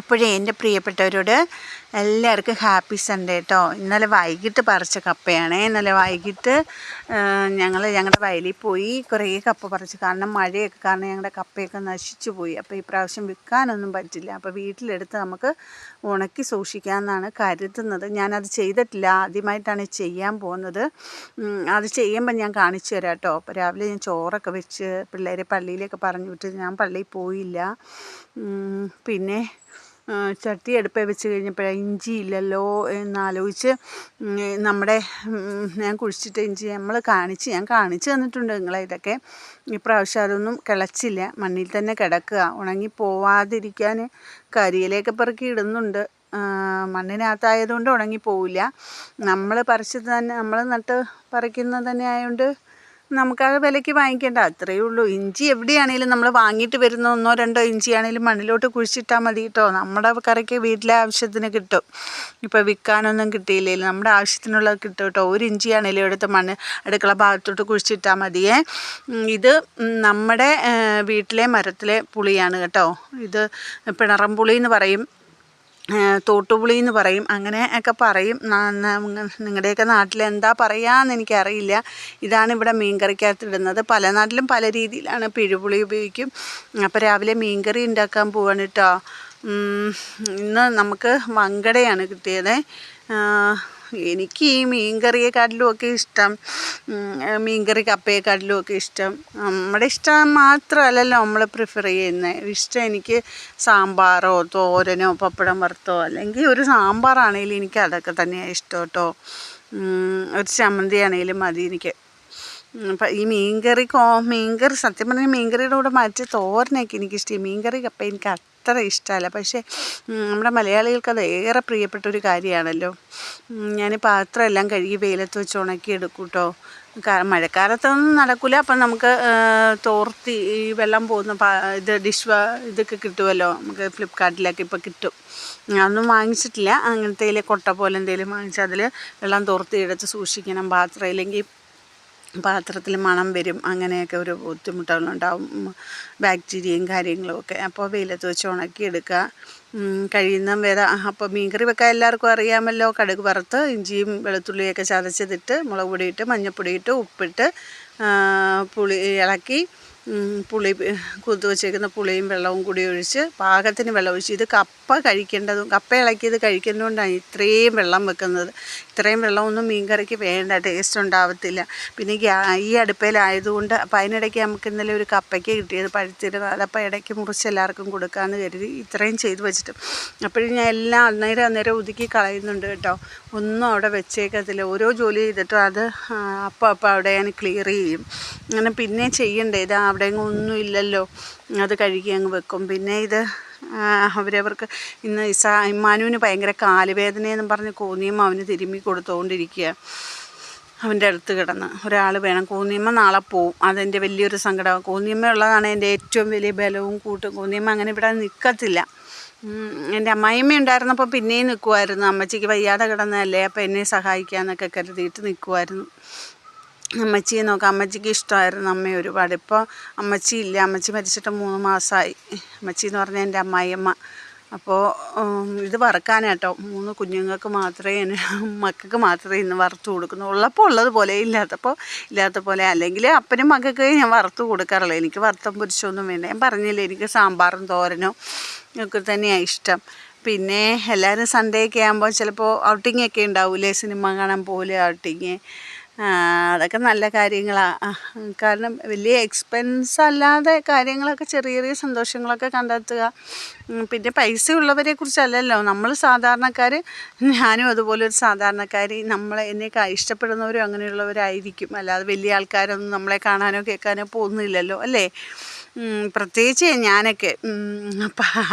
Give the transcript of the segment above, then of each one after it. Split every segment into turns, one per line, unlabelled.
അപ്പോഴേ എൻ്റെ പ്രിയപ്പെട്ടവരോട് എല്ലാവർക്കും ഹാപ്പി സൺഡേ കേട്ടോ. ഇന്നലെ വൈകിട്ട് പറിച്ച കപ്പയാണേ. ഇന്നലെ വൈകിട്ട് ഞങ്ങളുടെ വയലിൽ പോയി കുറേ കപ്പ പറിച്ചു. കാരണം മഴയൊക്കെ കാരണം ഞങ്ങളുടെ കപ്പയൊക്കെ നശിച്ചു പോയി. അപ്പോൾ ഈ പ്രാവശ്യം വിൽക്കാനൊന്നും പറ്റില്ല. അപ്പോൾ വീട്ടിലെടുത്ത് നമുക്ക് ഉണക്കി സൂക്ഷിക്കാമെന്നാണ് കരുതുന്നത്. ഞാനത് ചെയ്തിട്ടില്ല, ആദ്യമായിട്ടാണ് ചെയ്യാൻ പോകുന്നത്. അത് ചെയ്യുമ്പോൾ ഞാൻ കാണിച്ചു തരാം കേട്ടോ. അപ്പോൾ രാവിലെ ഞാൻ ചോറൊക്കെ വെച്ച് പിള്ളേരെ പള്ളിയിലേക്ക് പറഞ്ഞു വിട്ട് ഞാൻ പള്ളിയിൽ പോയില്ല. പിന്നെ ചട്ടി അടുപ്പേ വെച്ച് കഴിഞ്ഞപ്പോഴാണ് ഇഞ്ചി ഇല്ലല്ലോ എന്നാലോചിച്ച് നമ്മുടെ ഞാൻ കുഴിച്ചിട്ട ഇഞ്ചി ഞാൻ കാണിച്ചു തന്നിട്ടുണ്ട് നിങ്ങളെ. ഇതൊക്കെ ഇപ്രാവശ്യം അതൊന്നും കിളച്ചില്ല, മണ്ണിൽ തന്നെ കിടക്കുക. ഉണങ്ങി പോവാതിരിക്കാൻ കരിയിലേക്ക് പെറുക്കി ഇടുന്നുണ്ട്. മണ്ണിനകത്തായതുകൊണ്ട് ഉണങ്ങിപ്പോവില്ല. നമ്മൾ പറിച്ചത് തന്നെ, നമ്മൾ നട്ട് പറിക്കുന്നത് തന്നെ ആയതുകൊണ്ട് നമുക്കത് വിലയ്ക്ക് വാങ്ങിക്കേണ്ട, അത്രയേ ഉള്ളൂ. ഇഞ്ചി എവിടെയാണെങ്കിലും നമ്മൾ വാങ്ങിയിട്ട് വരുന്ന 1-2 ഇഞ്ചിയാണെങ്കിലും മണ്ണിലോട്ട് കുഴിച്ചിട്ടാൽ മതി കേട്ടോ. നമ്മുടെ കറിക്ക് വീട്ടിലെ ആവശ്യത്തിന് കിട്ടും. ഇപ്പോൾ വിൽക്കാനൊന്നും കിട്ടിയില്ലെങ്കിൽ നമ്മുടെ ആവശ്യത്തിനുള്ളത് കിട്ടും കേട്ടോ. 1 ഇഞ്ചിയാണെങ്കിലും എടുത്ത് അടുക്കള ഭാഗത്തോട്ട് കുഴിച്ചിട്ടാൽ മതിയേ. ഇത് നമ്മുടെ വീട്ടിലെ മരത്തിലെ പുളിയാണ് കേട്ടോ. ഇത് പിണറം പുളി എന്ന് പറയും, തോട്ടുപുളി എന്ന് പറയും, അങ്ങനെ ഒക്കെ പറയും. നിങ്ങളുടെയൊക്കെ നാട്ടിൽ എന്താ പറയുകയെന്ന് എനിക്കറിയില്ല. ഇതാണ് ഇവിടെ മീൻകറിക്കകത്ത് ഇടുന്നത്. പല നാട്ടിലും പല രീതിയിലാണ്. പിഴുപുളി ഉപയോഗിക്കും. അപ്പോൾ രാവിലെ മീൻകറി ഉണ്ടാക്കാൻ പോവാണ് കേട്ടോ. ഇന്ന് നമുക്ക് വങ്കടയാണ് കിട്ടിയത്. എനിക്ക് ഈ മീൻകറിയെക്കാട്ടിലും ഒക്കെ ഇഷ്ടം, മീൻകറി കപ്പയെക്കാട്ടിലും ഒക്കെ ഇഷ്ടം. നമ്മുടെ ഇഷ്ടം മാത്രമല്ലല്ലോ നമ്മൾ പ്രിഫർ ചെയ്യുന്നത്. ഇഷ്ടം എനിക്ക് സാമ്പാറോ തോരനോ പപ്പടം വറുത്തോ അല്ലെങ്കിൽ ഒരു സാമ്പാറാണെങ്കിലും എനിക്ക് അതൊക്കെ തന്നെയാണ് ഇഷ്ടം കേട്ടോ. ഒരു ചമ്മന്തി ആണെങ്കിലും മതി എനിക്ക്. അപ്പം ഈ മീൻകറി സത്യം പറഞ്ഞാൽ മീൻകറിയുടെ കൂടെ മറ്റ് തോരനൊക്കെ എനിക്കിഷ്ടം. മീൻകറി കപ്പ എനിക്ക് അത്ര ഇഷ്ടമല്ല. പക്ഷേ നമ്മുടെ മലയാളികൾക്ക് അത് ഏറെ പ്രിയപ്പെട്ടൊരു കാര്യമാണല്ലോ. ഞാൻ പാത്രം എല്ലാം കഴുകി വെയിലത്ത് വെച്ച് ഉണക്കി എടുക്കും കേട്ടോ. മഴക്കാലത്തൊന്നും നടക്കില്ല. അപ്പം നമുക്ക് തോർത്തി ഈ വെള്ളം പോകുന്ന ഇതൊക്കെ കിട്ടുമല്ലോ, നമുക്ക് ഫ്ലിപ്കാർട്ടിലൊക്കെ ഇപ്പോൾ കിട്ടും. അതൊന്നും വാങ്ങിച്ചിട്ടില്ല. അങ്ങനത്തെ കൊട്ട പോലെ എന്തെങ്കിലും വാങ്ങിച്ചാൽ അതിൽ വെള്ളം തോർത്തി എടുത്ത് സൂക്ഷിക്കണം. പാത്രം ഇല്ലെങ്കിൽ പാത്രത്തിൽ മണം വരും, അങ്ങനെയൊക്കെ ഒരു ബുദ്ധിമുട്ടുകളുണ്ടാവും, ബാക്ടീരിയയും കാര്യങ്ങളും ഒക്കെ. അപ്പോൾ വെയിലത്ത് വെച്ച് ഉണക്കിയെടുക്കുക കഴിയുന്ന വേറെ. അപ്പോൾ മീൻകറി വെക്കാൻ എല്ലാവർക്കും അറിയാമല്ലോ. കടുക് വറുത്ത് ഇഞ്ചിയും വെളുത്തുള്ളിയൊക്കെ ചതച്ചതിട്ട് മുളക് പൊടിയിട്ട് മഞ്ഞൾപ്പൊടിയിട്ട് ഉപ്പിട്ട് പുളി ഇളക്കി പുളി കുതിർത്ത് വെച്ചേക്കുന്ന പുളിയും വെള്ളവും കൂടി ഒഴിച്ച് പാകത്തിന് വെള്ളം ഒഴിച്ച്. ഇത് കപ്പ ഇളക്കിയത് കഴിക്കുന്നതുകൊണ്ടാണ് ഇത്രയും വെള്ളം വെക്കുന്നത്. ഇത്രയും വെള്ളമൊന്നും മീൻകറിക്ക് വേണ്ട, ടേസ്റ്റ് ഉണ്ടാവത്തില്ല. പിന്നെ ഈ അടുപ്പയിലായതുകൊണ്ട് അപ്പം അതിനിടയ്ക്ക് നമുക്ക് ഇന്നലെ ഒരു കപ്പയ്ക്ക് കിട്ടിയത് പഴുത്തിരുന്നത്. അതപ്പോൾ ഇടയ്ക്ക് മുറിച്ച് എല്ലാവർക്കും കൊടുക്കാമെന്ന് കരുതി ഇത്രയും ചെയ്ത് വെച്ചിട്ട് അപ്പോഴും ഞാൻ എല്ലാം അന്നേരം ഒതുക്കി കളയുന്നുണ്ട് കേട്ടോ. ഒന്നും അവിടെ വെച്ചേക്കത്തില്ല. ഓരോ ജോലി ചെയ്തിട്ടും അത് അപ്പം അവിടെ ഞാൻ ക്ലിയർ ചെയ്യും. അങ്ങനെ പിന്നെ ചെയ്യണ്ടേ, ഇത് അവിടെ ഒന്നും ഇല്ലല്ലോ, അത് കഴുകി അങ്ങ് വെക്കും. പിന്നെ ഇത് അവരവർക്ക് ഇന്ന് ഇമ്മാനുവിന് ഭയങ്കര കാലുവേദനയെന്നും പറഞ്ഞ് കോന്നിയമ്മ അവന് തിരുമ്മി കൊടുത്തുകൊണ്ടിരിക്കുക. അവൻ്റെ അടുത്ത് കിടന്ന് ഒരാൾ വേണം. കോന്നിയമ്മ നാളെ പോവും, അതെൻ്റെ വലിയൊരു സങ്കടമാണ്. കോന്നിയമ്മ ഉള്ളതാണ് എൻ്റെ ഏറ്റവും വലിയ ബലവും കൂട്ടും. കോന്നിയമ്മ അങ്ങനെ ഇവിടെ നിൽക്കത്തില്ല. എൻ്റെ അമ്മായിയമ്മ ഉണ്ടായിരുന്നപ്പോൾ പിന്നെയും നിൽക്കുമായിരുന്നു. അമ്മച്ചിക്ക് വയ്യാതെ കിടന്നതല്ലേ, അപ്പോൾ എന്നെ സഹായിക്കാമെന്നൊക്കെ കരുതിയിട്ട് നിൽക്കുമായിരുന്നു. അമ്മച്ചിയെ നോക്കാം. അമ്മച്ചിക്ക് ഇഷ്ടമായിരുന്നു അമ്മയെ ഒരുപാട്. ഇപ്പോൾ അമ്മച്ചി ഇല്ല, അമ്മച്ചി മരിച്ചിട്ട് 3 മാസമായി. അമ്മച്ചി എന്ന് പറഞ്ഞാൽ എൻ്റെ അമ്മായിയമ്മ. അപ്പോൾ ഇത് വറുക്കാനാട്ടോ 3 കുഞ്ഞുങ്ങൾക്ക് മാത്രമേ, മക്കൾക്ക് മാത്രമേ ഇന്ന് വറുത്ത് കൊടുക്കുന്നു. ഉള്ളപ്പോൾ ഉള്ളതുപോലെ, ഇല്ലാത്ത പോലെ. അല്ലെങ്കിൽ അപ്പനും മക്കൾക്ക് ഞാൻ വറുത്ത് കൊടുക്കാറുള്ളൂ. എനിക്ക് വറുത്തം പൊരിച്ചൊന്നും വേണ്ട. ഞാൻ പറഞ്ഞില്ലേ, എനിക്ക് സാമ്പാറും തോരനും ഒക്കെ തന്നെയാണ് ഇഷ്ടം. പിന്നെ എല്ലാവരും സൺഡേ ഒക്കെ ആകുമ്പോൾ ചിലപ്പോൾ ഔട്ടിങ്ങൊക്കെ ഉണ്ടാവില്ലേ, സിനിമ കാണാൻ പോലെ ഔട്ടിങ്. അതൊക്കെ നല്ല കാര്യങ്ങളാണ്. കാരണം വലിയ എക്സ്പെൻസ് അല്ലാതെ കാര്യങ്ങളൊക്കെ ചെറിയ ചെറിയ സന്തോഷങ്ങളൊക്കെ കണ്ടെത്തുക. പിന്നെ പൈസ ഉള്ളവരെ കുറിച്ചല്ലല്ലോ, നമ്മൾ സാധാരണക്കാർ, ഞാനും അതുപോലെ ഒരു സാധാരണക്കാരി. എന്നെയൊക്കെ ഇഷ്ടപ്പെടുന്നവരും അങ്ങനെയുള്ളവരായിരിക്കും. അല്ലാതെ വലിയ ആൾക്കാരൊന്നും നമ്മളെ കാണാനോ കേൾക്കാനോ പോകുന്നില്ലല്ലോ അല്ലേ. പ്രത്യേകിച്ച് ഞാനൊക്കെ അപ്പം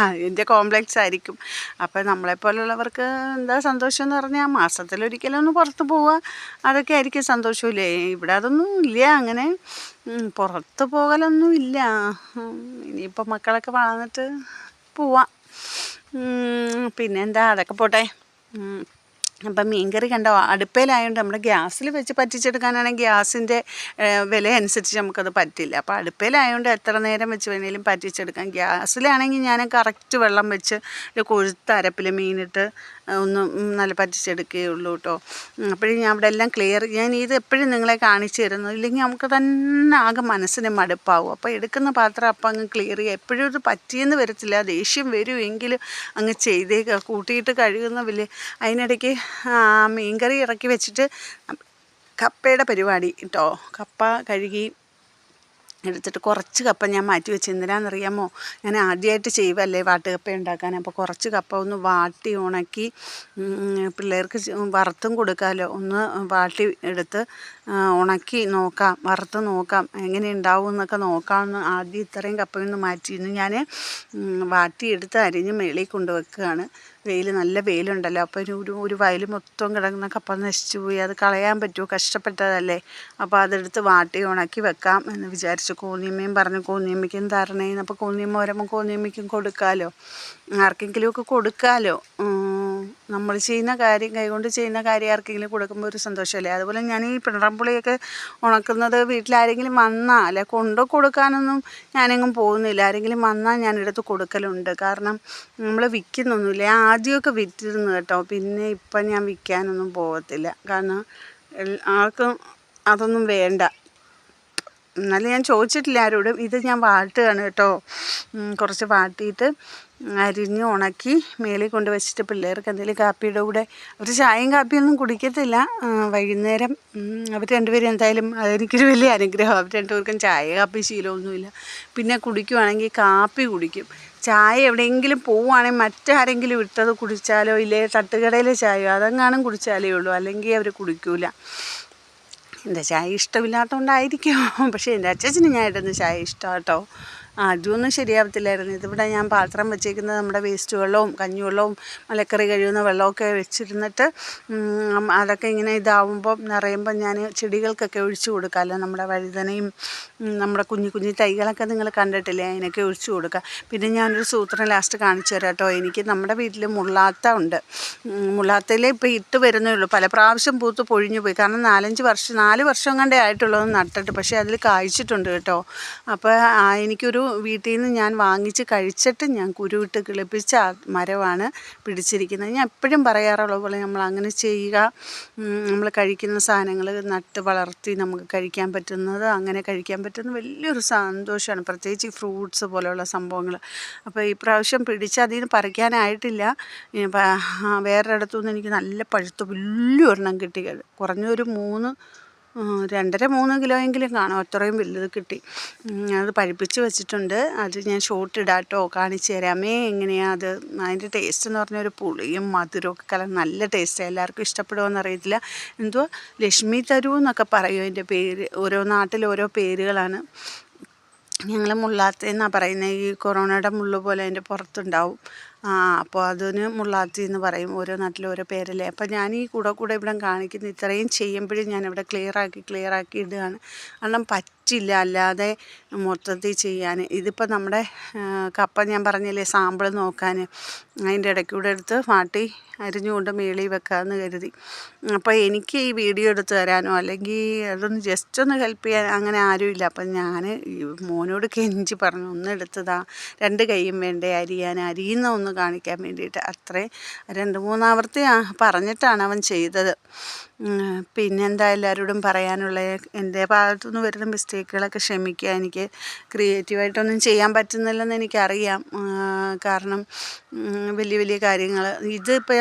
എൻ്റെ കോംപ്ലക്സ് ആയിരിക്കും. അപ്പം നമ്മളെപ്പോലുള്ളവർക്ക് എന്താ സന്തോഷം എന്ന് പറഞ്ഞാൽ മാസത്തിലൊരിക്കലൊന്ന് പുറത്ത് പോവുക, അതൊക്കെ ആയിരിക്കും സന്തോഷമില്ലേ. ഇവിടെ അതൊന്നും ഇല്ല, അങ്ങനെ പുറത്ത് പോകലൊന്നും ഇല്ല. ഇനിയിപ്പോൾ മക്കളൊക്കെ വളർന്നിട്ട് പോവാം. പിന്നെന്താ, അതൊക്കെ പോട്ടെ. അപ്പം മീൻകറി കണ്ടോ അടുപ്പയിലായതുകൊണ്ട് നമ്മുടെ ഗ്യാസിൽ വെച്ച് പറ്റിച്ചെടുക്കാനാണെങ്കിൽ ഗ്യാസിൻ്റെ വില അനുസരിച്ച് നമുക്കത് പറ്റില്ല. അപ്പോൾ അടുപ്പയിലായതുകൊണ്ട് എത്ര നേരം വെച്ച് വേണമെങ്കിലും പറ്റിച്ചെടുക്കാം. ഗ്യാസിലാണെങ്കിൽ ഞാൻ കറക്റ്റ് വെള്ളം വെച്ച് കൊഴുത്ത അരപ്പിൽ മീനിട്ട് ഒന്ന് നല്ല പറ്റിച്ചെടുക്കുകയുള്ളൂ കേട്ടോ. അപ്പോഴും ഞാൻ അവിടെ എല്ലാം ക്ലിയർ, ഞാൻ ഇത് എപ്പോഴും നിങ്ങളെ കാണിച്ചു തരുന്നു, ഇല്ലെങ്കിൽ നമുക്ക് തന്നെ ആകെ മനസ്സിന് മടുപ്പാവും. അപ്പോൾ എടുക്കുന്ന പാത്രം അപ്പം അങ്ങ് ക്ലിയർ ചെയ്യുക. എപ്പോഴും ഇത് പറ്റിയെന്ന് വരത്തില്ല, ദേഷ്യം വരുമെങ്കിലും അങ്ങ് ചെയ്തേക്കുക. കൂട്ടിയിട്ട് കഴുകുന്ന വലിയ അതിനിടയ്ക്ക് മീൻകറി ഇറക്കി വെച്ചിട്ട് കപ്പയുടെ പരിപാടി കേട്ടോ. കപ്പ കഴുകി എടുത്തിട്ട് കുറച്ച് കപ്പ ഞാൻ മാറ്റി വെച്ച്. എന്തിനാണെന്നറിയാമോ, ഞാൻ ആദ്യമായിട്ട് ചെയ്യുവല്ലേ വാട്ടുകപ്പ ഉണ്ടാക്കാൻ. അപ്പോൾ കുറച്ച് കപ്പ ഒന്ന് വാട്ടി ഉണക്കി പിള്ളേർക്ക് വറുത്തും കൊടുക്കാമല്ലോ. ഒന്ന് വാട്ടി എടുത്ത് ഉണക്കി നോക്കാം, വറുത്ത് നോക്കാം എങ്ങനെ ഉണ്ടാവും എന്നൊക്കെ നോക്കാമെന്ന് ആദ്യം ഇത്രയും കപ്പയിൽ നിന്ന് മാറ്റിയിരുന്നു. ഞാൻ വാട്ടിയെടുത്ത് അരിഞ്ഞ് മേളിൽ കൊണ്ടുവെക്കുകയാണ്. നല്ല വെയിലുണ്ടല്ലോ, അപ്പോൾ ഒരു വയൽ മൊത്തം കിടക്കുന്ന കപ്പ നശിച്ചു പോയി. അത് കളയാൻ പറ്റുമോ, കഷ്ടപ്പെട്ടതല്ലേ. അപ്പോൾ അതെടുത്ത് വാട്ടി ഉണക്കി വെക്കാം എന്ന് വിചാരിച്ചു. കോന്നിയമ്മയും പറഞ്ഞു കോന്നിയമ്മയ്ക്കും തരണേന്ന്. അപ്പോൾ കോന്നിയമ്മ വരുമ്പോൾ കോന്നിയമ്മയ്ക്കും കൊടുക്കാമല്ലോ, ആർക്കെങ്കിലുമൊക്കെ കൊടുക്കാമല്ലോ. നമ്മൾ ചെയ്യുന്ന കാര്യം, കൈകൊണ്ട് ചെയ്യുന്ന കാര്യം ആർക്കെങ്കിലും കൊടുക്കുമ്പോൾ ഒരു സന്തോഷമല്ലേ. അതുപോലെ ഞാൻ ഈ പിണറമ്പുളിയൊക്കെ ഉണക്കുന്നത് വീട്ടിലാരെങ്കിലും വന്നാൽ അല്ലെ കൊണ്ടു കൊടുക്കാനൊന്നും ഞാനെങ്ങും പോകുന്നില്ല. ആരെങ്കിലും വന്നാൽ ഞാനെടുത്ത് കൊടുക്കലുണ്ട്. കാരണം നമ്മൾ വിൽക്കുന്നൊന്നുമില്ല. ആദ്യമൊക്കെ വിറ്റിരുന്നു കേട്ടോ, പിന്നെ ഇപ്പം ഞാൻ വിൽക്കാനൊന്നും പോകത്തില്ല. കാരണം ആർക്കും അതൊന്നും വേണ്ട. എന്നാലും ഞാൻ ചോദിച്ചിട്ടില്ല ആരോടും. ഇത് ഞാൻ വാട്ടുകയാണ് കേട്ടോ. കുറച്ച് വാട്ടിയിട്ട് അരിഞ്ഞ് ഉണക്കി മേളിൽ കൊണ്ട് വെച്ചിട്ട് പിള്ളേർക്ക് എന്തെങ്കിലും കാപ്പിയുടെ കൂടെ, അവർ ചായയും കാപ്പിയൊന്നും കുടിക്കത്തില്ല വൈകുന്നേരം. അവർ രണ്ടുപേരും എന്തായാലും അതെനിക്കൊരു വലിയ അനുഗ്രഹം. അവർ രണ്ടുപേർക്കും ചായ കാപ്പി ശീലമൊന്നുമില്ല. പിന്നെ കുടിക്കുവാണെങ്കിൽ കാപ്പി കുടിക്കും. ചായ എവിടെയെങ്കിലും പോവുകയാണെങ്കിൽ മറ്റാരെങ്കിലും ഇട്ടത് കുടിച്ചാലോ, ഇല്ലേ തട്ടുകടയിലെ ചായയോ അതെങ്ങാനും കുടിച്ചാലേ ഉള്ളൂ, അല്ലെങ്കിൽ അവർ കുടിക്കില്ല. എൻ്റെ ചായ ഇഷ്ടമില്ലാത്തതുകൊണ്ടായിരിക്കും. പക്ഷേ എൻ്റെ അച്ഛന് ഞാൻ ഇടുന്ന ചായ ഇഷ്ടമാണ് കേട്ടോ. അതൊന്നും ശരിയാവത്തില്ലായിരുന്നു. ഇതിവിടെ ഞാൻ പാത്രം വെച്ചേക്കുന്നത് നമ്മുടെ വേസ്റ്റ് വെള്ളവും കഞ്ഞിവെള്ളവും മലക്കറി കഴിയുന്ന വെള്ളമൊക്കെ വെച്ചിരുന്നിട്ട് അതൊക്കെ ഇങ്ങനെ ഇതാവുമ്പോൾ നിറയുമ്പോൾ ഞാൻ ചെടികൾക്കൊക്കെ ഒഴിച്ചു കൊടുക്കാമല്ലോ. നമ്മുടെ വഴുതനയും നമ്മുടെ കുഞ്ഞു തൈകളൊക്കെ നിങ്ങൾ കണ്ടിട്ടില്ലേ, അതിനൊക്കെ ഒഴിച്ചു കൊടുക്കുക. പിന്നെ ഞാനൊരു സൂത്രം ലാസ്റ്റ് കാണിച്ചു തരാം കേട്ടോ. എനിക്ക് നമ്മുടെ വീട്ടിൽ മുള്ളാത്ത ഉണ്ട്. മുള്ളാത്തയിൽ ഇപ്പോൾ ഇട്ട് വരുന്നേ ഉള്ളൂ. പല പ്രാവശ്യം പൂത്ത് പൊഴിഞ്ഞു പോയി. കാരണം 4 വർഷം കണ്ടേ ആയിട്ടുള്ളത് നട്ടിട്ട്. പക്ഷേ അതിൽ കായ്ച്ചിട്ടുണ്ട് കേട്ടോ. അപ്പോൾ എനിക്കൊരു വീട്ടിൽ നിന്ന് ഞാൻ വാങ്ങിച്ച് കഴിച്ചിട്ട് ഞാൻ കുരുവിട്ട് കിളിപ്പിച്ച മരമാണ് പിടിച്ചിരിക്കുന്നത്. ഞാൻ എപ്പോഴും പറയാറുള്ള പോലെ നമ്മൾ അങ്ങനെ ചെയ്യുക. നമ്മൾ കഴിക്കുന്ന സാധനങ്ങൾ നട്ട് വളർത്തി നമുക്ക് കഴിക്കാൻ പറ്റുന്നത്, അങ്ങനെ കഴിക്കാൻ പറ്റുന്നത് വലിയൊരു സന്തോഷമാണ്. പ്രത്യേകിച്ച് ഈ ഫ്രൂട്ട്സ് പോലെയുള്ള സംഭവങ്ങൾ. അപ്പോൾ ഈ പ്രാവശ്യം പിടിച്ച് അതിൽ നിന്ന് പറിക്കാനായിട്ടില്ല. വേറൊരിടത്തുനിന്ന് എനിക്ക് നല്ല പഴുത്ത വലിയൊരെണ്ണം കിട്ടി. കുറഞ്ഞൊരു 2.5-3 കിലോയെങ്കിലും കാണും, അത്രയും വലുത് കിട്ടി. അത് പഴുപ്പിച്ച് വെച്ചിട്ടുണ്ട്. അത് ഞാൻ ഷോർട്ട് ഇടാം കേട്ടോ, കാണിച്ചു തരാമേ എങ്ങനെയാണ് അത്. അതിൻ്റെ ടേസ്റ്റ് എന്ന് പറഞ്ഞാൽ ഒരു പുളിയും മധുരമൊക്കെ കലർന്ന് നല്ല ടേസ്റ്റ്. എല്ലാവർക്കും ഇഷ്ടപ്പെടുമോയെന്ന് അറിയത്തില്ല. എന്തോ ലക്ഷ്മി തരൂ എന്നൊക്കെ പറയും അതിൻ്റെ പേര്. ഓരോ നാട്ടിൽ ഓരോ പേരുകളാണ്. ഞങ്ങൾ മുള്ളാത്തയെന്നാണ് പറയുന്നത്. ഈ കൊറോണയുടെ മുള്ളു പോലെ അതിൻ്റെ പുറത്തുണ്ടാവും. അപ്പോൾ അതിന് മുള്ളാത്തി എന്ന് പറയും. ഓരോ നാട്ടിലും ഓരോ പേരല്ലേ. അപ്പോൾ ഞാൻ ഈ കൂടെ ഇവിടെ കാണിക്കുന്ന ഇത്രയും ചെയ്യുമ്പോഴും ഞാനിവിടെ ക്ലിയറാക്കി ഇടുകയാണ്. കാരണം പറ്റില്ല അല്ലാതെ മൊത്തത്തിൽ ചെയ്യാൻ. ഇതിപ്പോൾ നമ്മുടെ കപ്പ ഞാൻ പറഞ്ഞില്ലേ സാമ്പിൾ നോക്കാൻ, അതിൻ്റെ ഇടയ്ക്കൂടെ എടുത്ത് വാട്ടി അരിഞ്ഞുകൊണ്ട് മേളിൽ വെക്കാമെന്ന് കരുതി. അപ്പോൾ എനിക്ക് ഈ വീഡിയോ എടുത്ത് തരാനോ അല്ലെങ്കിൽ അതൊന്ന് ജസ്റ്റ് ഒന്ന് ഹെൽപ്പ് ചെയ്യാൻ അങ്ങനെ ആരുമില്ല. അപ്പം ഞാൻ മോനോട് കെഞ്ചി പറഞ്ഞു, ഒന്ന് എടുത്തതാ, 2 കൈയും വേണ്ടേ അരിയുന്ന ഒന്ന് കാണിക്കാൻ വേണ്ടിയിട്ട്. അത്രയും 2-3 ആവർത്തി പറഞ്ഞിട്ടാണ് അവൻ ചെയ്തത്. പിന്നെന്താ എല്ലാവരോടും പറയാനുള്ള, എൻ്റെ ഭാഗത്തുനിന്ന് വരുന്ന മിസ്റ്റേക്കുകളൊക്കെ ക്ഷമിക്കുക. എനിക്ക് ക്രിയേറ്റീവായിട്ടൊന്നും ചെയ്യാൻ പറ്റുന്നില്ലെന്ന് എനിക്കറിയാം. കാരണം വലിയ കാര്യങ്ങൾ ഇതിപ്പോൾ.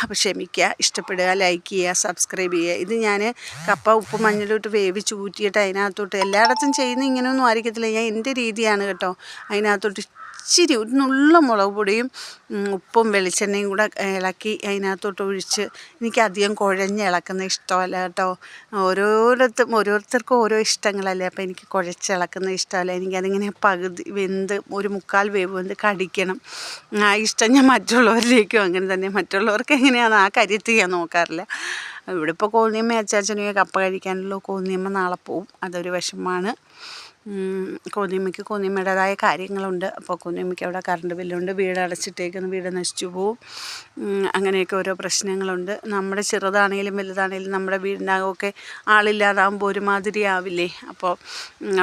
അപ്പോൾ ക്ഷമിക്കുക, ഇഷ്ടപ്പെടുക, ലൈക്ക് ചെയ്യുക, സബ്സ്ക്രൈബ് ചെയ്യുക. ഇത് ഞാൻ കപ്പ ഉപ്പ് മഞ്ഞളിട്ട് വേവിച്ച് ഊറ്റിയിട്ട് അതിനകത്തോട്ട്, എല്ലായിടത്തും ചെയ്യുന്ന ഇങ്ങനെയൊന്നും ആയിരിക്കത്തില്ല, ഞാൻ എൻ്റെ രീതിയാണ് കേട്ടോ. അതിനകത്തോട്ട് ഇച്ചിരി ഒരു നുള്ള മുളക് പൊടിയും ഉപ്പും വെളിച്ചെണ്ണയും കൂടെ ഇളക്കി അതിനകത്തോട്ട് ഒഴിച്ച്, എനിക്കധികം കുഴഞ്ഞ് ഇളക്കുന്ന ഇഷ്ടമല്ല കേട്ടോ. ഓരോരുത്തർക്കും ഓരോ ഇഷ്ടങ്ങളല്ലേ. അപ്പോൾ എനിക്ക് കുഴച്ചിളക്കുന്ന ഇഷ്ടമല്ല. എനിക്കതിങ്ങനെ പകുതി വെന്ത് 1/4 വേവ് വെന്ത് കടിക്കണം. ആ ഇഷ്ടം ഞാൻ മറ്റുള്ളവരിലേക്കും അങ്ങനെ തന്നെ. മറ്റുള്ളവർക്ക് എങ്ങനെയാണ് ആ കാര്യത്തിൽ ഞാൻ നോക്കാറില്ല. ഇവിടെ ഇപ്പോൾ കോന്നിയമ്മ അച്ചാച്ചനെയോ കപ്പ കഴിക്കാനുള്ളൂ. കോന്നിയമ്മ നാളെ പോവും, അതൊരു വിഷമമാണ്. കോന്നിയമ്മയുടേതായ കാര്യങ്ങളുണ്ട്. അപ്പോൾ കോന്നിയമ്മയ്ക്ക് അവിടെ കറണ്ട് ബില്ലുണ്ട്, വീട് അടച്ചിട്ടേക്കുന്ന വീട് നശിച്ചു പോവും, അങ്ങനെയൊക്കെ ഓരോ പ്രശ്നങ്ങളുണ്ട്. നമ്മുടെ ചെറുതാണേലും വലുതാണേലും നമ്മുടെ വീടിനകമൊക്കെ ആളില്ലാതാകുമ്പോൾ ഒരുമാതിരി ആവില്ലേ. അപ്പോൾ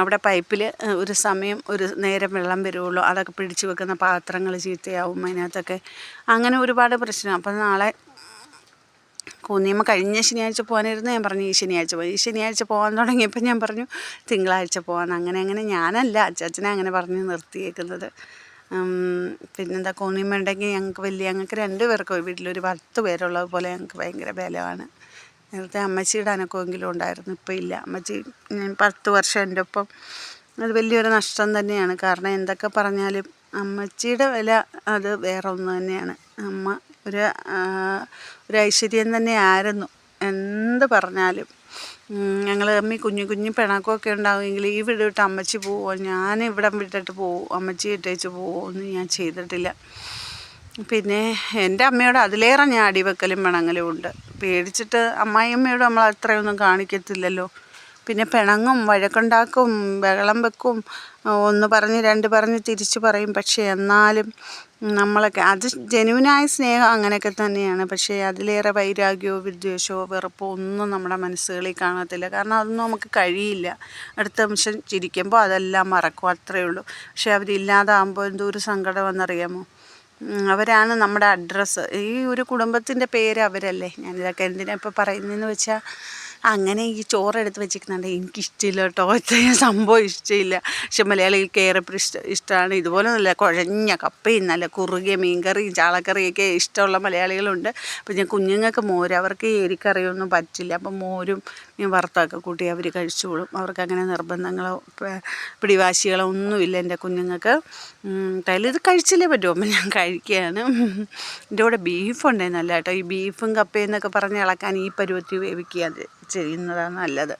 അവിടെ പൈപ്പിൽ ഒരു സമയം ഒരു നേരം വെള്ളം വരുള്ളൂ, അതൊക്കെ പിടിച്ച് വെക്കുന്ന പാത്രങ്ങൾ ചീത്തയാവും അതിനകത്തൊക്കെ, അങ്ങനെ ഒരുപാട് പ്രശ്നം. അപ്പം നാളെ കോന്നിയമ്മ കഴിഞ്ഞ ശനിയാഴ്ച പോകാനായിരുന്നു, ഞാൻ പറഞ്ഞു ഈ ശനിയാഴ്ച പോയി. ഈ ശനിയാഴ്ച പോകാൻ തുടങ്ങിയപ്പോൾ ഞാൻ പറഞ്ഞു തിങ്കളാഴ്ച പോകാമെന്ന്. അങ്ങനെ ഞാനല്ല, അച്ചാച്ചനെ അങ്ങനെ പറഞ്ഞ് നിർത്തിയേക്കുന്നത്. പിന്നെന്താ, കോന്നിയമ്മ ഉണ്ടെങ്കിൽ ഞങ്ങൾക്ക് 2 പേർക്ക് വീട്ടിലൊരു 10 പേരുള്ളത് പോലെ ഞങ്ങൾക്ക് ഭയങ്കര ബലമാണ്. നേരത്തെ അമ്മച്ചിയുടെ അനക്കമെങ്കിലും ഉണ്ടായിരുന്നു, ഇപ്പോൾ ഇല്ല. അമ്മച്ചി 10 വർഷം എൻ്റെ ഒപ്പം, അത് വലിയൊരു നഷ്ടം തന്നെയാണ്. കാരണം എന്തൊക്കെ പറഞ്ഞാലും അമ്മച്ചിയുടെ വില അത് വേറെ ഒന്ന് തന്നെയാണ്. അമ്മ ഒരു ഐശ്വര്യം തന്നെയായിരുന്നു, എന്ത് പറഞ്ഞാലും. ഞങ്ങൾ തമ്മിൽ കുഞ്ഞു പിണക്കമൊക്കെ ഉണ്ടാകുമെങ്കിൽ ഈ വീട് വിട്ട് അമ്മച്ചി പോവുമോ, ഞാൻ ഇവിടെ വിട്ടിട്ട് പോവും, അമ്മച്ചി ഇട്ടേച്ച് പോവുമോ ഒന്നും ഞാൻ ചെയ്തിട്ടില്ല. പിന്നെ എൻ്റെ അമ്മയോട് അതിലേറെ ഞാൻ അടിവെക്കലും പിണങ്ങലും ഉണ്ട്. പേടിച്ചിട്ട് അമ്മായിയമ്മയോട് നമ്മൾ അത്രയൊന്നും കാണിക്കത്തില്ലല്ലോ. പിന്നെ പിണങ്ങും, വഴക്കുണ്ടാക്കും, ബഹളം വെക്കും, 1 പറഞ്ഞ് 2 പറഞ്ഞ് തിരിച്ച് പറയും. പക്ഷേ എന്നാലും നമ്മളൊക്കെ അത് ജെന്യുവിനായ സ്നേഹം അങ്ങനെയൊക്കെ തന്നെയാണ്. പക്ഷേ അതിലേറെ വൈരാഗ്യമോ വിദ്വേഷമോ വെറുപ്പോ ഒന്നും നമ്മുടെ മനസ്സുകളിൽ കാണത്തില്ല. കാരണം അതൊന്നും നമുക്ക് കഴിയില്ല. അടുത്ത നിമിഷം ചിരിക്കുമ്പോൾ അതെല്ലാം മറക്കും, അത്രയേ ഉള്ളൂ. പക്ഷേ അവരില്ലാതാകുമ്പോൾ എന്തോരു സങ്കടമെന്നറിയാമോ. അവരാണ് നമ്മുടെ അഡ്രസ്സ്. ഈ ഒരു കുടുംബത്തിൻ്റെ പേര് അവരല്ലേ. ഞാനിതൊക്കെ എന്തിനാണ് ഇപ്പോൾ പറയുന്നതെന്ന് വെച്ചാൽ, അങ്ങനെ ഈ ചോറെടുത്ത് വെച്ചിരിക്കുന്നുണ്ട് എനിക്കിഷ്ടമില്ല കേട്ടോ, ഇത്രയും സംഭവം ഇഷ്ടമില്ല. പക്ഷെ മലയാളികൾക്ക് ഏറെ ഇഷ്ടമാണ്. ഇതുപോലെ നല്ല കുഴഞ്ഞ കപ്പയും നല്ല കുറുകിയ മീൻകറിയും ചാളക്കറിയൊക്കെ ഇഷ്ടമുള്ള മലയാളികളുണ്ട്. അപ്പോൾ ഞാൻ കുഞ്ഞുങ്ങൾക്ക് മോര്, അവർക്ക് എരിക്കറിയൊന്നും പറ്റില്ല, അപ്പം മോരും മീൻ വറുത്തൊക്കെ കൂട്ടി അവർ കഴിച്ചോളും. അവർക്കങ്ങനെ നിർബന്ധങ്ങളോ പിടിവാശികളോ ഒന്നുമില്ല എൻ്റെ കുഞ്ഞുങ്ങൾക്ക്. എന്തായാലും ഇത് കഴിച്ചില്ലേ പറ്റുമോ, അപ്പം ഞാൻ കഴിക്കുകയാണ്. എൻ്റെ കൂടെ ബീഫുണ്ടായി നല്ല കേട്ടോ. ഈ ബീഫും കപ്പയും എന്നൊക്കെ പറഞ്ഞ് ഇളക്കാൻ ഈ പരുവത്തിൽ വേവിക്കുക ചെയ്യുന്നതാണ് നല്ലത്.